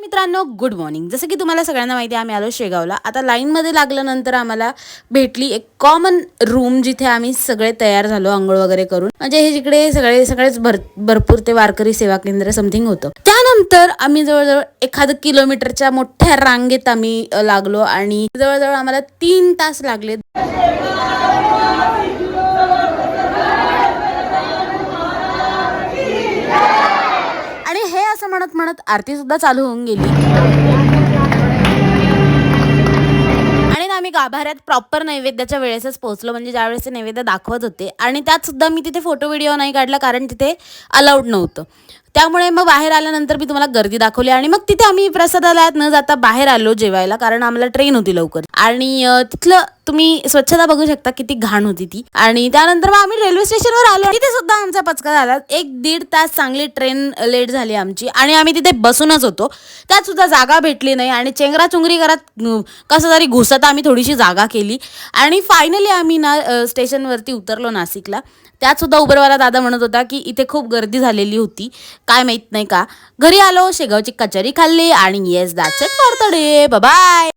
मित्रांनो, good morning. जसं की तुम्हाला सगळ्यांना माहिती आहे, आम्ही आलो शेगावला. आता लाईनमध्ये लागल्यानंतर आम्हाला भेटली एक कॉमन रूम, जिथे आम्ही सगळे तयार झालो आंघोळ वगैरे करून. म्हणजे हे जिकडे सगळेच भरपूर ते वारकरी सेवा केंद्र समथिंग होतं. त्यानंतर आम्ही जवळजवळ 1 किलोमीटरच्या मोठ्या रांगेत आम्ही लागलो आणि जवळजवळ आम्हाला 3 तास लागले. आणि हे असं म्हणत म्हणत आरती सुद्धा चालू होऊन गेली. आणि ना आम्ही गाभाऱ्यात प्रॉपर नैवेद्याच्या वेळेसच पोहोचलो, म्हणजे ज्यावेळेस ते नैवेद्य दाखवत होते. आणि त्यात सुद्धा मी तिथे फोटो व्हिडिओ नाही काढला, कारण तिथे अलाउड नव्हतं. त्यामुळे मग बाहेर आल्यानंतर मी तुम्हाला गर्दी दाखवली. आणि मग तिथे आम्ही प्रसादालयात न जाता बाहेर आलो जेवायला, कारण आम्हाला ट्रेन होती लवकर. आणि तिथलं तुम्ही स्वच्छता बघू शकता, किती घाण होती ती. आणि त्यानंतर मग आम्ही रेल्वे स्टेशनवर आलो. तिथे सुद्धा आमचा पचका झाला. 1-1.5 तास चांगली ट्रेन लेट झाली आमची. आणि आम्ही तिथे बसूनच होतो, त्यात सुद्धा जागा भेटली नाही. आणि चेंगराचुंगरी करत कसं तरी घुसत आम्ही थोडीशी जागा केली. आणि फायनली आम्ही ना स्टेशनवरती उतरलो नाशिकला. त्यात सुद्धा उबरवाला दादा म्हणत होता की इथे खूप गर्दी झालेली होती, काय माहित नाही का. घरी आलो, शेगावची कचोरी खाल्ली आणि yes, that's it for the day. Bye bye.